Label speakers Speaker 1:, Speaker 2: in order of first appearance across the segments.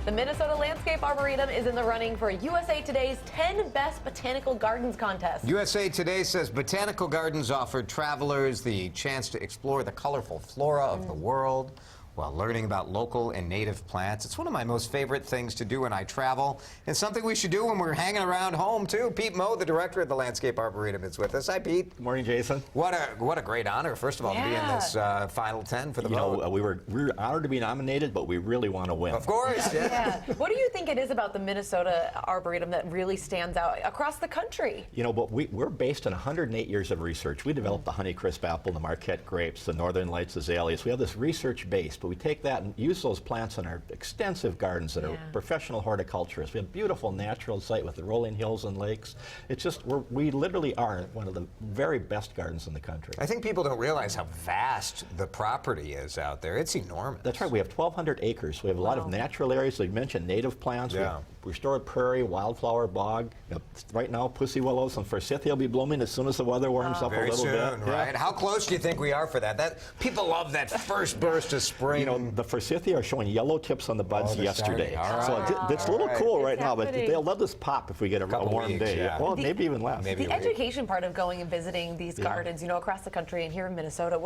Speaker 1: The Minnesota Landscape Arboretum is in the running for USA Today's 10 Best Botanical Gardens contest.
Speaker 2: USA Today says Botanical Gardens offered travelers the chance to explore the colorful flora of the world while learning about local and native plants. It's one of my most favorite things to do when I travel, and something we should do when we're hanging around home, too. Pete Moe, the director of the Landscape Arboretum, is with us. Hi, Pete.
Speaker 3: Good morning, Jason.
Speaker 2: What a great honor, first of all, to be in this final 10 for the vote.
Speaker 3: We were honored to be nominated, but we really want to win.
Speaker 2: Of course, yeah.
Speaker 1: What do you think it is about the Minnesota Arboretum that really stands out across the country?
Speaker 3: You know, but we're based on 108 years of research. We developed the Honeycrisp apple, the Marquette grapes, the Northern Lights azaleas. We have this research base, but we take that and use those plants in our extensive gardens that are professional horticulturists. We have a beautiful natural site with the rolling hills and lakes. It's just, we literally are one of the very best gardens in the country.
Speaker 2: I think people don't realize how vast the property is out there. It's enormous.
Speaker 3: That's right. We have 1,200 acres. We have a lot of natural areas. Like you mentioned, native plants.
Speaker 2: Yeah.
Speaker 3: We restored prairie, wildflower, bog. You know, right now, pussy willows and forsythia will be blooming as soon as the weather warms up a little
Speaker 2: soon,
Speaker 3: bit.
Speaker 2: Right? How close do you think we are for that? People love that first burst of spring.
Speaker 3: You know, the forsythia are showing yellow tips on the buds yesterday.
Speaker 2: So
Speaker 3: it's a little cool right now, but they'll let this pop if we get a warm day.
Speaker 2: Yeah.
Speaker 3: Well, maybe even less.
Speaker 1: The education part of going and visiting these gardens, you know, across the country and here in Minnesota,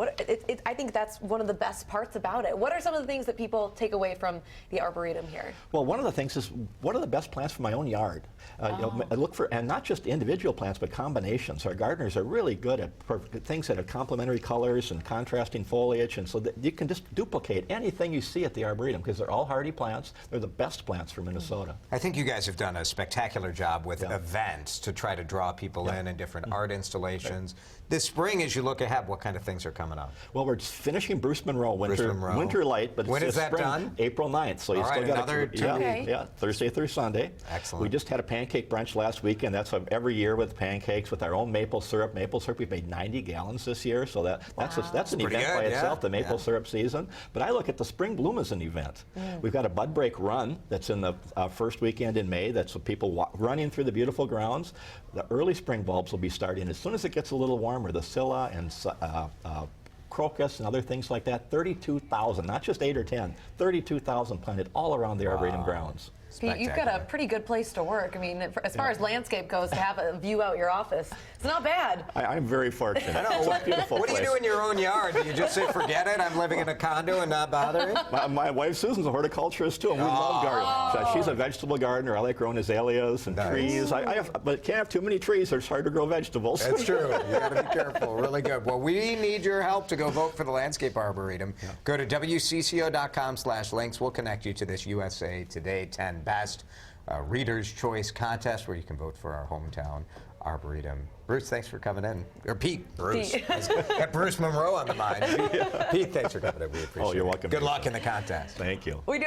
Speaker 1: I think that's one of the best parts about it. What are some of the things that people take away from the Arboretum here?
Speaker 3: Well, one of the things is, what are the best plants for my own yard? You know, I look for, and not just individual plants, but combinations. Our gardeners are really good at things that have complementary colors and contrasting foliage, and so that you can just duplicate anything you see at the Arboretum because they're all hardy plants. They're the best plants for Minnesota.
Speaker 2: I think you guys have done a spectacular job with events to try to draw people in and different art installations. This spring, as you look ahead, what kind of things are coming up?
Speaker 3: Well, we're finishing Bruce Monroe Winter Light, but
Speaker 2: when is that done?
Speaker 3: April 9th. So you still got
Speaker 2: another 2 weeks.
Speaker 3: Yeah, Thursday through Sunday.
Speaker 2: Excellent.
Speaker 3: We just had a pancake brunch last week, and that's every year with pancakes with our own maple syrup. Maple syrup, we've made 90 gallons this year, so that's an event by itself, the maple syrup season. But I look at the spring bloom as an event. We've got a bud break run that's in the first weekend in May. That's with people running through the beautiful grounds. The early spring bulbs will be starting as soon as it gets a little warmer. The scilla and crocus and other things like that. 32,000, not just 8 or 10, 32,000 planted all around the Arboretum grounds.
Speaker 1: Pete, you've got a pretty good place to work. I mean, as far as landscape goes, to have a view out your office, it's not bad.
Speaker 3: I'm very fortunate.
Speaker 2: I know.
Speaker 3: It's a beautiful
Speaker 2: What do you do in your own yard? Do you just say, forget it, I'm living in a condo and not bothering?
Speaker 3: My wife Susan's a horticulturist too, and we love gardening. So she's a vegetable gardener. I like growing azaleas and trees. But can't have too many trees, or it's hard to grow vegetables.
Speaker 2: That's true. You got to be careful. Really good. Well, we need your help to go vote for the Landscape Arboretum. Go to WCCO.com/links. We'll connect you to this USA Today 10 Best Reader's Choice contest where you can vote for our hometown Arboretum. Bruce, thanks for coming in. Or Pete. Bruce. Got Bruce Monroe on the mind. Pete, thanks for coming in. We appreciate it.
Speaker 3: Oh, you're welcome.
Speaker 2: Good luck in the contest.
Speaker 3: Thank you.
Speaker 1: We do.